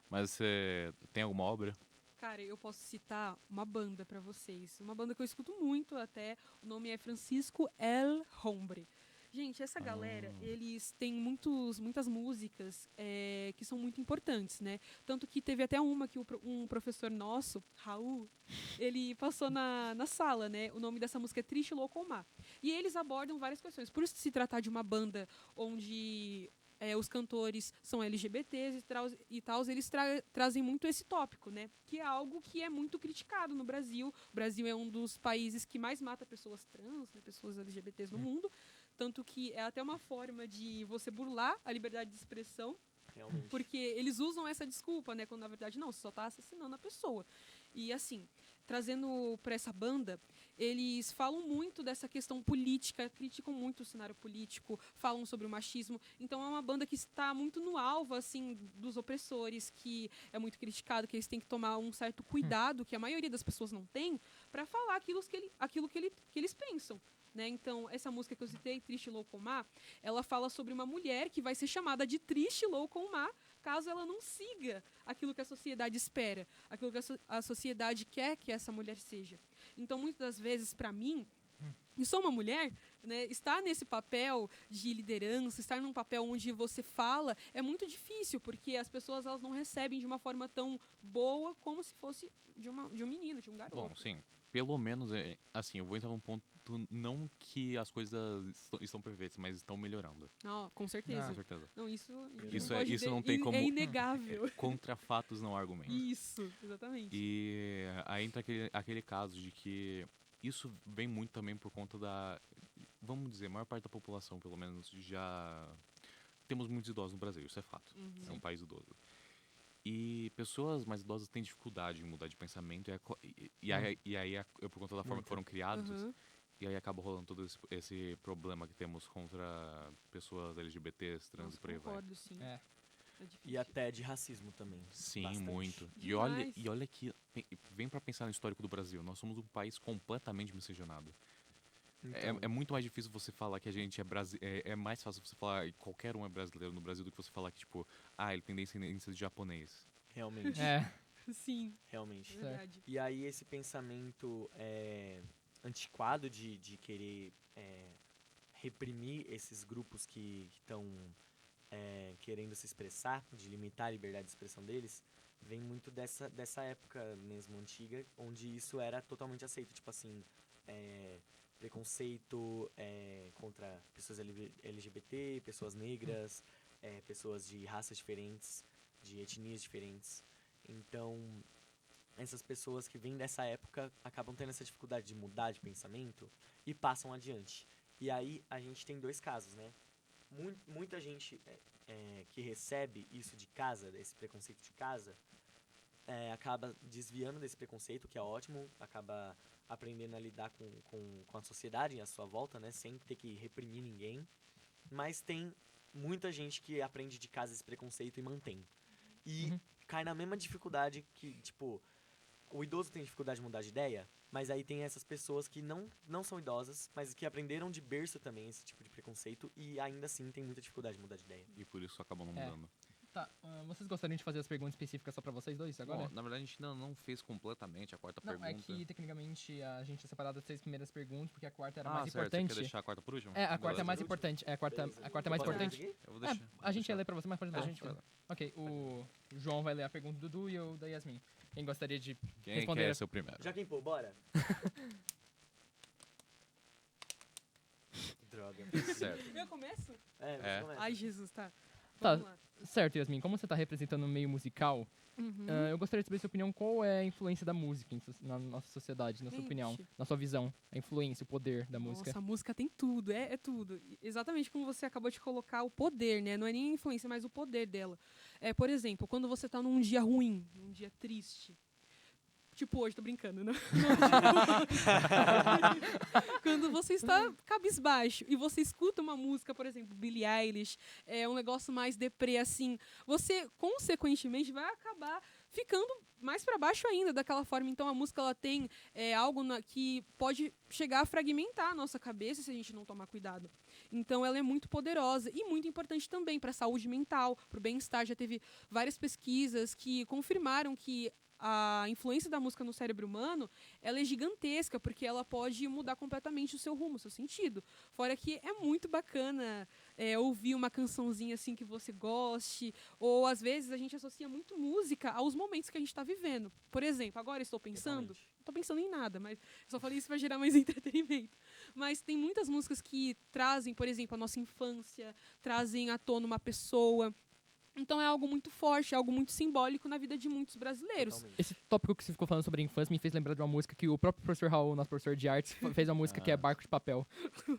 Speaker 2: Mas você tem alguma obra?
Speaker 3: Cara, eu posso citar uma banda pra vocês. Uma banda que eu escuto muito até. O nome é Francisco El Hombre. Gente, essa galera, eles têm muitas músicas que são muito importantes, né? Tanto que teve até uma que um professor nosso, Raul, ele passou na sala, né? O nome dessa música é Triste, Louco ou Má. E eles abordam várias questões. Por se tratar de uma banda onde os cantores são LGBTs e tal, eles trazem muito esse tópico, né? Que é algo que é muito criticado no Brasil. O Brasil é um dos países que mais mata pessoas trans, né, pessoas LGBTs no mundo. Tanto que é até uma forma de você burlar a liberdade de expressão,
Speaker 4: Realmente.
Speaker 3: porque eles usam essa desculpa, né? Quando na verdade não, você só tá assassinando a pessoa. E assim, trazendo para essa banda, eles falam muito dessa questão política, criticam muito o cenário político, falam sobre o machismo. Então é uma banda que está muito no alvo assim dos opressores, que é muito criticado, que eles têm que tomar um certo cuidado, que a maioria das pessoas não tem, para falar aquilo que eles pensam. Né? Então, essa música que eu citei, Triste Loucomar, ela fala sobre uma mulher que vai ser chamada de Triste Loucomar caso ela não siga aquilo que a sociedade espera, aquilo que a sociedade quer que essa mulher seja. Então, muitas das vezes, para mim, e sou uma mulher, né, estar nesse papel de liderança, estar num papel onde você fala, é muito difícil, porque as pessoas elas não recebem de uma forma tão boa como se fosse de um menino, de um garoto.
Speaker 2: Bom, sim. Pelo menos, assim, eu vou entrar num ponto, não que as coisas estão perfeitas, mas estão melhorando.
Speaker 3: Com certeza.
Speaker 2: Com certeza.
Speaker 3: Não, isso
Speaker 2: Isso não tem como...
Speaker 3: É inegável.
Speaker 2: Contra fatos não há argumentos.
Speaker 3: Isso, exatamente.
Speaker 2: E aí entra aquele caso de que isso vem muito também por conta da... Vamos dizer, a maior parte da população, pelo menos, já... Temos muitos idosos no Brasil, isso é fato. É um país idoso. E pessoas mais idosas têm dificuldade em mudar de pensamento e aí por conta da forma que foram criados, e aí acaba rolando todo esse problema que temos contra pessoas LGBTs, trans e por aí vai.
Speaker 3: Concordo, sim.
Speaker 1: É.
Speaker 3: É difícil.
Speaker 4: E até de racismo também.
Speaker 2: Sim,
Speaker 4: Bastante.
Speaker 2: muito.
Speaker 3: Demais.
Speaker 2: E olha que vem pra pensar no histórico do Brasil. Nós somos um país completamente miscigenado.
Speaker 4: Então,
Speaker 2: É muito mais difícil você falar que a gente é brasileiro. É mais fácil você falar que qualquer um é brasileiro no Brasil do que você falar que, tipo, ele tem descendência de japonês.
Speaker 4: realmente.
Speaker 1: É.
Speaker 3: Sim,
Speaker 4: Realmente.
Speaker 3: é verdade.
Speaker 4: E aí esse pensamento antiquado de querer reprimir esses grupos que estão querendo se expressar, de limitar a liberdade de expressão deles, vem muito dessa época mesmo antiga, onde isso era totalmente aceito. Tipo assim, preconceito contra pessoas LGBT, pessoas negras, pessoas de raças diferentes, de etnias diferentes. Então, essas pessoas que vêm dessa época acabam tendo essa dificuldade de mudar de pensamento e passam adiante. E aí a gente tem dois casos, né? Muita gente que recebe isso de casa, esse preconceito de casa, acaba desviando desse preconceito, que é ótimo, acaba aprendendo a lidar com a sociedade à sua volta, né? Sem ter que reprimir ninguém. Mas tem muita gente que aprende de casa esse preconceito e mantém. E cai na mesma dificuldade que, tipo, o idoso tem dificuldade de mudar de ideia, mas aí tem essas pessoas que não são idosas, mas que aprenderam de berço também esse tipo de preconceito e ainda assim tem muita dificuldade de mudar de ideia.
Speaker 2: E por isso acabam não mudando.
Speaker 1: Tá, vocês gostariam de fazer as perguntas específicas só pra vocês dois agora?
Speaker 2: Bom, na verdade, a gente ainda não fez completamente a quarta
Speaker 1: Não,
Speaker 2: pergunta.
Speaker 1: é que tecnicamente a gente tinha separado as 3 primeiras perguntas, porque a quarta era mais
Speaker 2: certo. Você
Speaker 1: importante.
Speaker 2: quer deixar a quarta por último?
Speaker 1: A quarta é
Speaker 2: Beleza.
Speaker 1: mais importante. A quarta é mais
Speaker 4: Posso
Speaker 1: importante.
Speaker 4: ler aqui?
Speaker 2: Eu vou deixar.
Speaker 1: A gente ia ler pra você, mas pode ler.
Speaker 2: A gente vai ler.
Speaker 1: Ok, o João vai ler a pergunta do Dudu e eu da Yasmin. Quem gostaria de
Speaker 2: Quem
Speaker 1: responder?
Speaker 2: quer ser o primeiro?
Speaker 4: Já quem pô, bora? Droga.
Speaker 2: Certo.
Speaker 3: Eu começo?
Speaker 4: Você começa.
Speaker 3: Ai, Jesus, tá.
Speaker 1: Tá.
Speaker 3: Vamos lá.
Speaker 1: Certo, Yasmin, como você tá representando o meio musical, eu gostaria de saber sua opinião, qual é a influência da música na nossa sociedade, na sua opinião,
Speaker 3: Gente.
Speaker 1: na sua visão, a influência, o poder da música.
Speaker 3: Nossa, a música tem tudo, é tudo. Exatamente como você acabou de colocar, o poder, né? Não é nem a influência, mas o poder dela. Por exemplo, quando você tá num dia ruim, num dia triste. Tipo hoje, tô brincando, né? Quando você está cabisbaixo e você escuta uma música, por exemplo, Billie Eilish, um negócio mais deprê, assim, você, consequentemente, vai acabar ficando mais para baixo ainda daquela forma. Então, a música, ela tem algo que pode chegar a fragmentar a nossa cabeça se a gente não tomar cuidado. Então, ela é muito poderosa e muito importante também para a saúde mental, para o bem-estar. Já teve várias pesquisas que confirmaram que a influência da música no cérebro humano, ela é gigantesca, porque ela pode mudar completamente o seu rumo, o seu sentido. Fora que é muito bacana ouvir uma cançãozinha assim que você goste, ou às vezes a gente associa muito música aos momentos que a gente está vivendo. Por exemplo, agora estou pensando,
Speaker 4: Totalmente.
Speaker 3: não estou pensando em nada, mas eu só falei isso para gerar mais entretenimento. Mas tem muitas músicas que trazem, por exemplo, a nossa infância, trazem à tona uma pessoa. Então é algo muito forte, é algo muito simbólico na vida de muitos brasileiros.
Speaker 4: Totalmente.
Speaker 1: Esse tópico que você ficou falando sobre a infância me fez lembrar de uma música que o próprio professor Raul, nosso professor de artes, fez uma música que é
Speaker 2: Ah.
Speaker 1: Barco de Papel.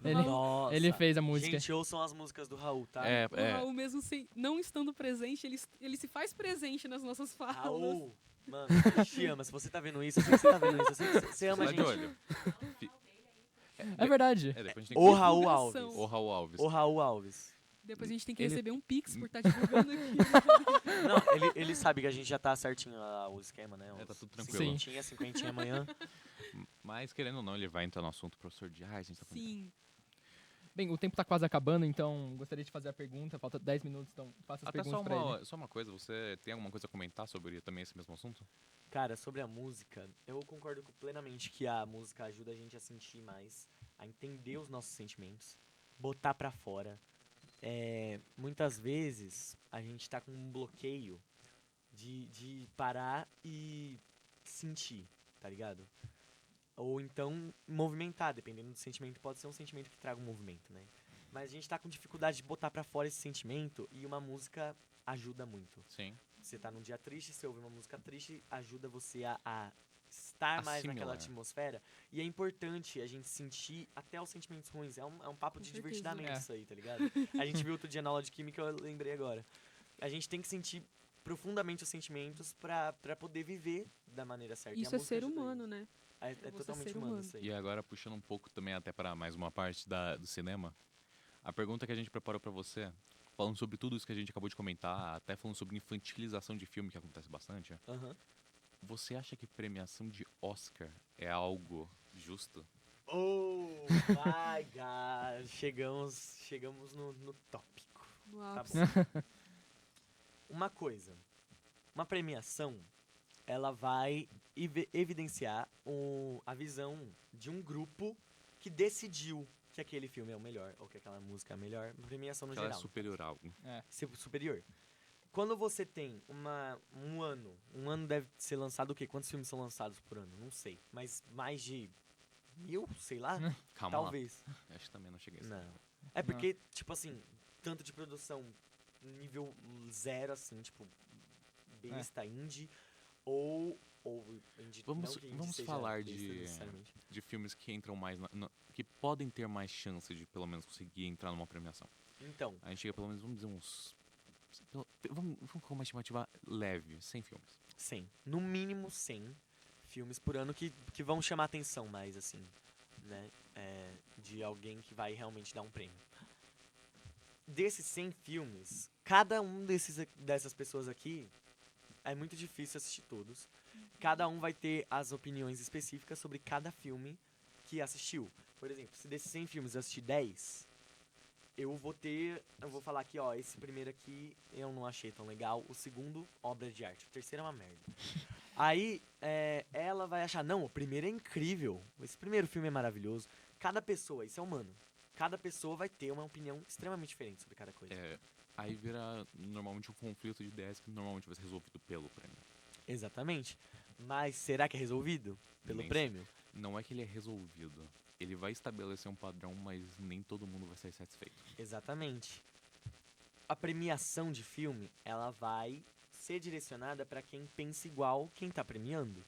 Speaker 1: Ele,
Speaker 4: Nossa.
Speaker 1: ele fez a música.
Speaker 4: Gente, ouçam as músicas do Raul, tá?
Speaker 3: O Raul, mesmo não estando presente, ele se faz presente nas nossas falas.
Speaker 4: Raul, mano, a gente te ama. Se você tá vendo isso, eu sei que você tá vendo isso. Eu sei que você ama a
Speaker 2: Tá de
Speaker 4: gente.
Speaker 2: olho.
Speaker 1: É verdade.
Speaker 2: É, depois a gente tem que...
Speaker 4: O Raul
Speaker 3: Divulgação.
Speaker 4: Alves.
Speaker 2: O Raul Alves.
Speaker 4: O Raul Alves.
Speaker 3: Depois a gente tem que
Speaker 1: Ele-
Speaker 3: receber um pix por estar divulgando aqui.
Speaker 4: Não, ele sabe que a gente já tá certinho lá, o esquema, né?
Speaker 2: É, tá
Speaker 4: Uns
Speaker 2: tudo tranquilo.
Speaker 1: Sim.
Speaker 4: Cinquentinha amanhã.
Speaker 2: Mas, querendo ou não, ele vai entrar no assunto professor de arte. A gente tá falando.
Speaker 3: Sim.
Speaker 1: Bem, o tempo tá quase acabando, então gostaria de fazer a pergunta. Falta 10 minutos, então faça as
Speaker 2: Até
Speaker 1: perguntas pra ele.
Speaker 2: só uma coisa, você tem alguma coisa a comentar sobre também esse mesmo assunto?
Speaker 4: Cara, sobre a música, eu concordo plenamente que a música ajuda a gente a sentir mais, a entender os nossos sentimentos, botar pra fora. Muitas vezes a gente tá com um bloqueio de parar e sentir, tá ligado? Ou então movimentar, dependendo do sentimento, pode ser um sentimento que traga um movimento, né? Mas a gente tá com dificuldade de botar pra fora esse sentimento e uma música ajuda muito.
Speaker 2: Sim.
Speaker 4: Você tá num dia triste, você ouve uma música triste, ajuda você a estar mais naquela
Speaker 2: Assimilar.
Speaker 4: atmosfera. E é importante a gente sentir até os sentimentos ruins. É um papo
Speaker 3: Com
Speaker 4: de
Speaker 3: certeza.
Speaker 4: divertidamente
Speaker 1: É.
Speaker 4: isso aí, tá ligado? A gente viu outro dia na aula de química, eu lembrei agora. A gente tem que sentir profundamente os sentimentos pra poder viver da maneira certa. E a
Speaker 3: Isso é
Speaker 4: música
Speaker 3: ser
Speaker 4: ajuda
Speaker 3: humano,
Speaker 4: isso.
Speaker 3: né?
Speaker 4: É
Speaker 3: você
Speaker 4: totalmente
Speaker 3: ser
Speaker 4: humano
Speaker 3: humano.
Speaker 4: isso aí.
Speaker 2: E agora, puxando um pouco também até para mais uma parte do cinema, a pergunta que a gente preparou para você, falando sobre tudo isso que a gente acabou de comentar, até falando sobre infantilização de filme, que acontece bastante,
Speaker 4: Aham.
Speaker 2: você acha que premiação de Oscar é algo justo?
Speaker 4: Oh my god! Chegamos no tópico.
Speaker 3: No
Speaker 4: Tá
Speaker 3: ápice.
Speaker 4: bom. Uma coisa. Uma premiação, ela vai evidenciar a visão de um grupo que decidiu que aquele filme é o melhor, ou que aquela música é a melhor. Uma premiação no
Speaker 2: Que ela é
Speaker 4: geral.
Speaker 2: superior a algo.
Speaker 4: Ser superior. Quando você tem um ano deve ser lançado o quê? Quantos filmes são lançados por ano? Não sei. Mas mais de 1000, sei lá?
Speaker 2: Calma
Speaker 4: Talvez.
Speaker 2: lá. Acho que também não cheguei a esse
Speaker 4: Não.
Speaker 2: nível.
Speaker 4: É porque, tipo assim, tanto de produção nível zero, assim, tipo, besta, indie, ou indie,
Speaker 2: Vamos-
Speaker 4: não que indie
Speaker 2: vamos
Speaker 4: seja
Speaker 2: falar
Speaker 4: besta
Speaker 2: de-
Speaker 4: necessariamente.
Speaker 2: De filmes que entram mais que podem ter mais chance de pelo menos conseguir entrar numa premiação.
Speaker 4: Então,
Speaker 2: A gente chega pelo menos, vamos dizer, vamos com uma estimativa leve, 100 filmes.
Speaker 4: 100. No mínimo 100 filmes por ano que vão chamar atenção mais, assim, né? De alguém que vai realmente dar um prêmio. Desses 100 filmes, cada um dessas pessoas aqui, é muito difícil assistir todos. Cada um vai ter as opiniões específicas sobre cada filme que assistiu. Por exemplo, se desses 100 filmes eu assistir 10, eu vou falar aqui, ó, esse primeiro aqui eu não achei tão legal, o segundo, obra de arte, o terceiro é uma merda. Aí, ela vai achar, não, o primeiro é incrível, esse primeiro filme é maravilhoso. Cada pessoa, isso é humano, cada pessoa vai ter uma opinião extremamente diferente sobre cada coisa.
Speaker 2: Aí vira normalmente um conflito de ideias que normalmente vai ser resolvido pelo prêmio.
Speaker 4: Exatamente. Mas será que é resolvido pelo
Speaker 2: Nem
Speaker 4: prêmio?
Speaker 2: Não é que ele é resolvido. Ele vai estabelecer um padrão, mas nem todo mundo vai sair satisfeito.
Speaker 4: Exatamente. A premiação de filme, ela vai ser direcionada para quem pensa igual quem tá premiando.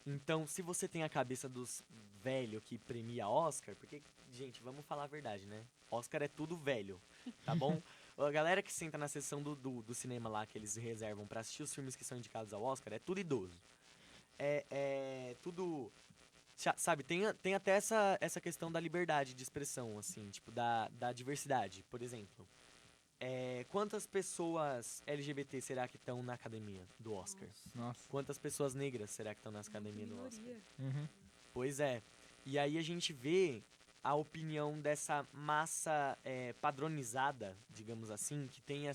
Speaker 4: Então, se você tem a cabeça dos velho que premia Oscar, porque, gente, vamos falar a verdade, né? Oscar é tudo velho, tá bom? A galera que senta na sessão do cinema lá, que eles reservam pra assistir os filmes que são indicados ao Oscar, é tudo idoso. Tudo... Sabe, tem até essa questão da liberdade de expressão, assim, tipo, da diversidade, por exemplo. Quantas pessoas LGBT será que estão na academia do Oscar?
Speaker 1: Nossa.
Speaker 4: Quantas pessoas negras será que estão na academia do Oscar?
Speaker 3: Minoria.
Speaker 1: Uhum.
Speaker 4: Pois é. E aí a gente vê a opinião dessa massa padronizada, digamos assim, que tem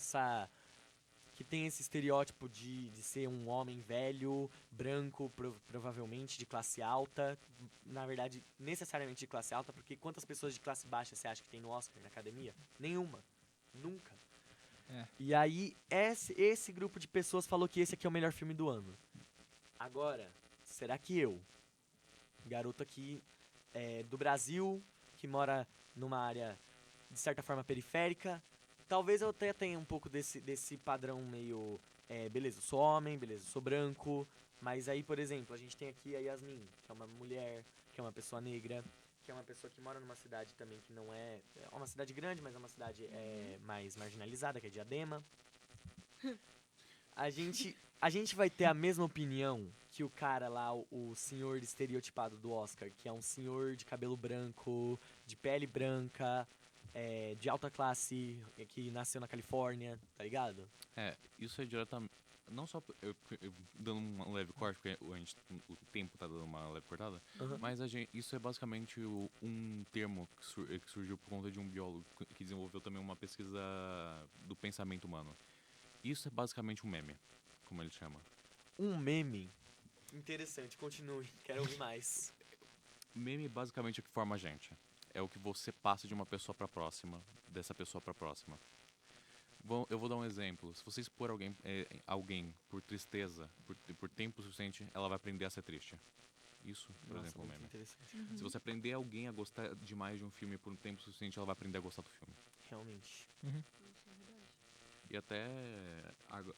Speaker 4: esse estereótipo de ser um homem velho, branco, provavelmente de classe alta. Na verdade, necessariamente de classe alta, porque quantas pessoas de classe baixa você acha que tem no Oscar, na academia? Nenhuma. Nunca.
Speaker 1: É.
Speaker 4: E aí, esse grupo de pessoas falou que esse aqui é o melhor filme do ano. Agora, será que eu, garoto aqui do Brasil, que mora numa área de certa forma periférica, talvez eu até tenha um pouco desse padrão meio, beleza, eu sou homem, beleza, eu sou branco, mas aí, por exemplo, a gente tem aqui a Yasmin, que é uma mulher, que é uma pessoa negra, que é uma pessoa que mora numa cidade também que não é uma cidade grande, mas é uma cidade mais marginalizada, que é Diadema. A gente vai ter a mesma opinião que o cara lá, o senhor estereotipado do Oscar, que é um senhor de cabelo branco, de pele branca, de alta classe, que nasceu na Califórnia, tá ligado?
Speaker 2: Isso é diretamente. Não só eu dando um leve corte, porque o tempo tá dando uma leve cortada,
Speaker 4: Uhum.
Speaker 2: mas isso é basicamente um termo que surgiu por conta de um biólogo que desenvolveu também uma pesquisa do pensamento humano. Isso é basicamente um meme, como ele chama.
Speaker 4: Um meme. Interessante, continue, quero ouvir mais.
Speaker 2: Meme basicamente é o que forma a gente. É o que você passa de uma pessoa pra próxima, dessa pessoa pra próxima. Eu vou dar um exemplo. Se você expor alguém por tristeza, por tempo suficiente, ela vai aprender a ser triste. Isso, por
Speaker 4: Nossa,
Speaker 2: exemplo, é um
Speaker 4: muito
Speaker 2: meme.
Speaker 4: interessante.
Speaker 2: Se você aprender alguém a gostar demais de um filme por um tempo suficiente, ela vai aprender a gostar do filme.
Speaker 4: Realmente.
Speaker 2: E até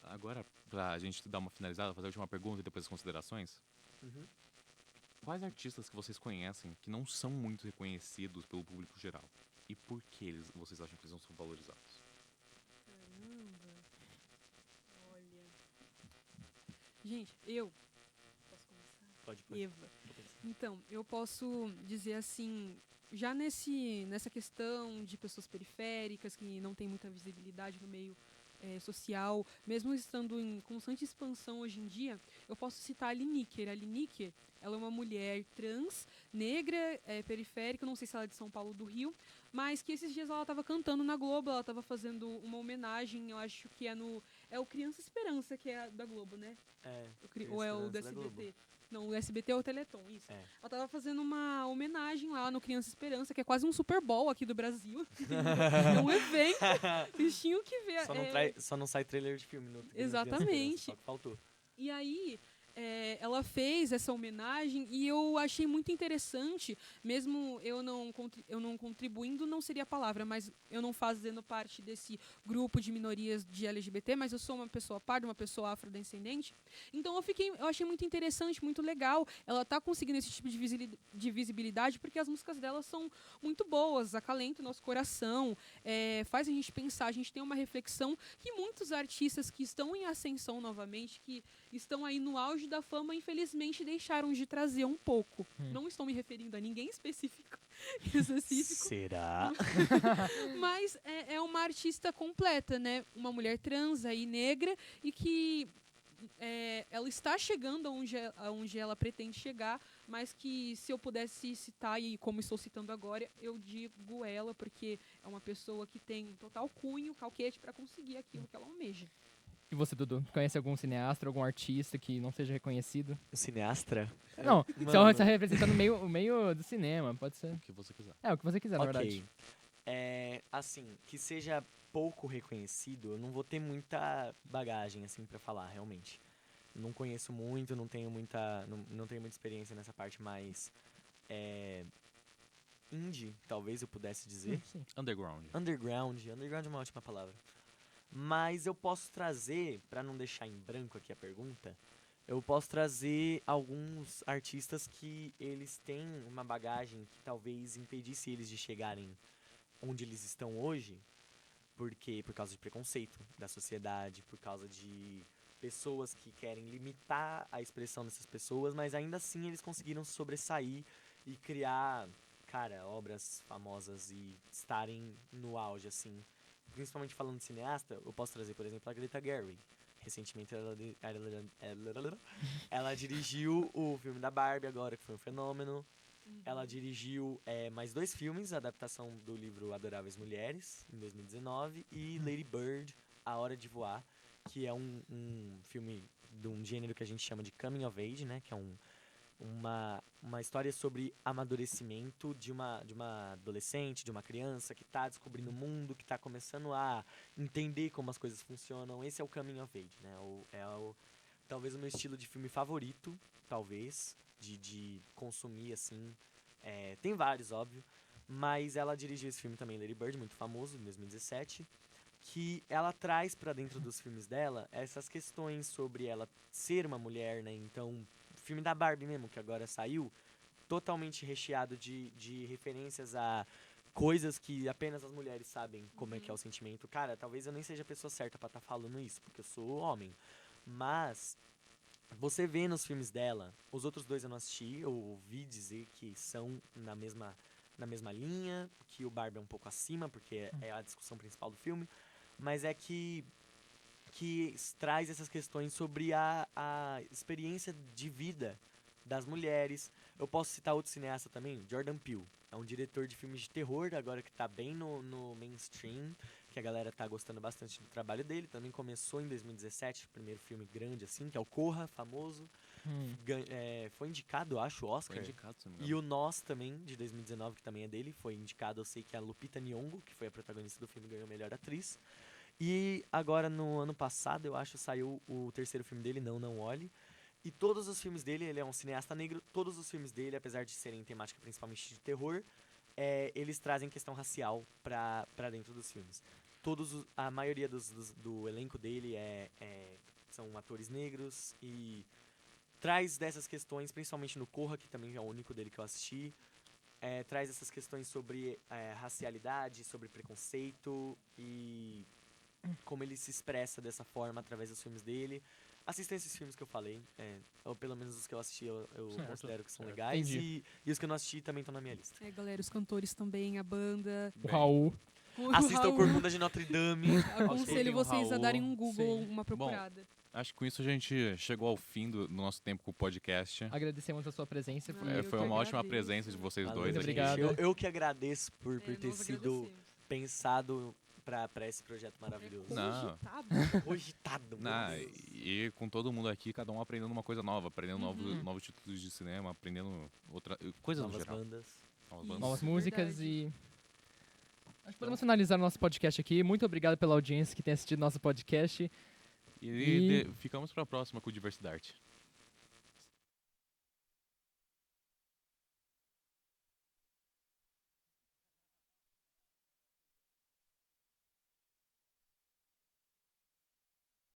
Speaker 2: agora, pra gente dar uma finalizada, fazer a última pergunta e depois as considerações.
Speaker 4: Uhum.
Speaker 2: Quais artistas que vocês conhecem que não são muito reconhecidos pelo público geral? E por que vocês acham que eles não são valorizados?
Speaker 3: Caramba. Olha. Gente, eu. Posso começar?
Speaker 4: Pode.
Speaker 3: Eva. Então, eu posso dizer assim, já nessa questão de pessoas periféricas que não tem muita visibilidade no meio social, mesmo estando em constante expansão hoje em dia, eu posso citar a Lineker. A Lineker, ela é uma mulher trans, negra, periférica, não sei se ela é de São Paulo ou do Rio, mas que esses dias ela estava cantando na Globo, ela estava fazendo uma homenagem, eu acho que é o Criança Esperança, que é da Globo, né? Ou é o do SBT? Não, o SBT é o Teleton, isso. Ela tava fazendo uma homenagem lá no Criança Esperança, que é quase um Super Bowl aqui do Brasil. É um evento. Eles tinham que ver.
Speaker 4: Só não sai trailer de filme no
Speaker 3: Exatamente.
Speaker 4: Só que faltou.
Speaker 3: E aí, ela fez essa homenagem e eu achei muito interessante, mesmo eu não contribuindo, não seria a palavra, mas eu não fazendo parte desse grupo de minorias de LGBT, mas eu sou uma pessoa parda, uma pessoa afrodescendente. Então eu achei muito interessante, muito legal. Ela tá conseguindo esse tipo de visibilidade porque as músicas dela são muito boas, acalenta o nosso coração, faz a gente pensar, a gente tem uma reflexão que muitos artistas que estão em ascensão novamente, que estão aí no auge da fama, infelizmente deixaram de trazer um pouco. Não estou me referindo a ninguém específico.
Speaker 4: Será?
Speaker 3: Mas é uma artista completa, né? Uma mulher trans aí, negra, e que ela está chegando aonde ela pretende chegar, mas que se eu pudesse citar, e como estou citando agora, eu digo ela, porque é uma pessoa que tem total cunho, calquete para conseguir aquilo que ela almeja.
Speaker 1: E você, Dudu? Conhece algum cineasta, algum artista que não seja reconhecido?
Speaker 4: Um cineastra?
Speaker 1: Não,
Speaker 4: Mano.
Speaker 1: você representando o meio do cinema, pode ser.
Speaker 2: O que você quiser.
Speaker 1: O que você quiser, na verdade.
Speaker 4: Assim, que seja pouco reconhecido, eu não vou ter muita bagagem, assim, pra falar, realmente. Não conheço muito, não tenho muita experiência nessa parte mais indie, talvez eu pudesse dizer.
Speaker 1: Sim.
Speaker 2: Underground.
Speaker 4: Underground é uma ótima palavra. Mas eu posso trazer, pra não deixar em branco aqui a pergunta, eu posso trazer alguns artistas que eles têm uma bagagem que talvez impedisse eles de chegarem onde eles estão hoje, porque por causa de preconceito da sociedade, por causa de pessoas que querem limitar a expressão dessas pessoas, mas ainda assim eles conseguiram sobressair e criar, cara, obras famosas e estarem no auge, assim. Principalmente falando de cineasta, eu posso trazer, por exemplo, a Greta Gerwig. Recentemente ela dirigiu o filme da Barbie agora, que foi um fenômeno. Ela dirigiu mais 2 filmes, a adaptação do livro Adoráveis Mulheres, em 2019, e Lady Bird, A Hora de Voar, que é um filme de um gênero que a gente chama de coming of age, né? Que é uma história sobre amadurecimento de uma adolescente, de uma criança que tá descobrindo o mundo, que tá começando a entender como as coisas funcionam. Esse é o coming of age, né? Talvez o meu estilo de filme favorito, talvez, de consumir, assim. Tem vários, óbvio. Mas ela dirigiu esse filme também, Lady Bird, muito famoso, em 2017. Que ela traz pra dentro dos filmes dela essas questões sobre ela ser uma mulher, né? Então, o filme da Barbie mesmo, que agora saiu, totalmente recheado de referências a coisas que apenas as mulheres sabem como é que é o sentimento. Cara, talvez eu nem seja a pessoa certa pra estar falando isso, porque eu sou homem. Mas você vê nos filmes dela, os outros dois eu não assisti, eu ouvi dizer que são na mesma linha, que o Barbie é um pouco acima, porque é a discussão principal do filme, mas é que traz essas questões sobre a experiência de vida das mulheres. Eu posso citar outro cineasta também, Jordan Peele. É um diretor de filmes de terror, agora que tá bem no mainstream, que a galera tá gostando bastante do trabalho dele. Também começou em 2017, o primeiro filme grande assim, que é o Corra, famoso. Foi indicado, eu acho, o Oscar.
Speaker 2: Foi indicado, se não me
Speaker 4: E
Speaker 2: engano.
Speaker 4: o Nós também, de 2019, que também é dele, foi indicado. Eu sei que a Lupita Nyong'o, que foi a protagonista do filme, ganhou a melhor atriz. E agora, no ano passado, eu acho, saiu o terceiro filme dele, Não Olhe. E todos os filmes dele, ele é um cineasta negro, todos os filmes dele, apesar de serem temática principalmente de terror, eles trazem questão racial pra dentro dos filmes. A maioria do elenco dele são atores negros e traz dessas questões, principalmente no Corra, que também é o único dele que eu assisti, traz essas questões sobre racialidade, sobre preconceito e como ele se expressa dessa forma através dos filmes dele. Assistam esses filmes que eu falei, ou pelo menos os que eu assisti eu
Speaker 1: Certo.
Speaker 4: considero que são
Speaker 2: Certo.
Speaker 4: legais,
Speaker 1: Entendi.
Speaker 4: e os que eu não assisti também estão na minha lista.
Speaker 3: Galera, os cantores também, a banda.
Speaker 1: O Raul.
Speaker 4: Assistam o
Speaker 3: Raul.
Speaker 4: Corcunda de Notre Dame.
Speaker 3: Aconselho
Speaker 2: Ok.
Speaker 3: vocês a
Speaker 2: Raul.
Speaker 3: darem um Google,
Speaker 1: Sim.
Speaker 3: uma procurada.
Speaker 2: Acho que com isso a gente chegou ao fim do nosso tempo com o podcast.
Speaker 1: Agradecemos a sua presença.
Speaker 3: Ah,
Speaker 1: Foi,
Speaker 3: eu
Speaker 2: Foi
Speaker 3: que
Speaker 2: uma ótima
Speaker 3: agradeço.
Speaker 2: presença de vocês
Speaker 4: Valeu,
Speaker 2: dois
Speaker 1: Muito
Speaker 2: aqui.
Speaker 1: obrigado.
Speaker 4: Eu que agradeço por ter
Speaker 3: Nós
Speaker 4: sido
Speaker 3: agradecemos.
Speaker 4: pensado pra esse projeto maravilhoso.
Speaker 2: Não.
Speaker 3: Cogitado.
Speaker 4: Cogitado, meu
Speaker 2: Não,
Speaker 4: Deus.
Speaker 2: e com todo mundo aqui, cada um aprendendo uma coisa nova, aprendendo
Speaker 3: Uhum.
Speaker 2: novos títulos de cinema, aprendendo coisas no
Speaker 4: Novas
Speaker 2: geral.
Speaker 4: bandas.
Speaker 2: Novas
Speaker 3: Isso.
Speaker 2: bandas.
Speaker 1: novas
Speaker 3: É
Speaker 1: músicas
Speaker 3: verdade.
Speaker 1: e. Acho que podemos finalizar o nosso podcast aqui. Muito obrigado pela audiência que tem assistido nosso podcast.
Speaker 2: E ficamos pra próxima com o Diversidade.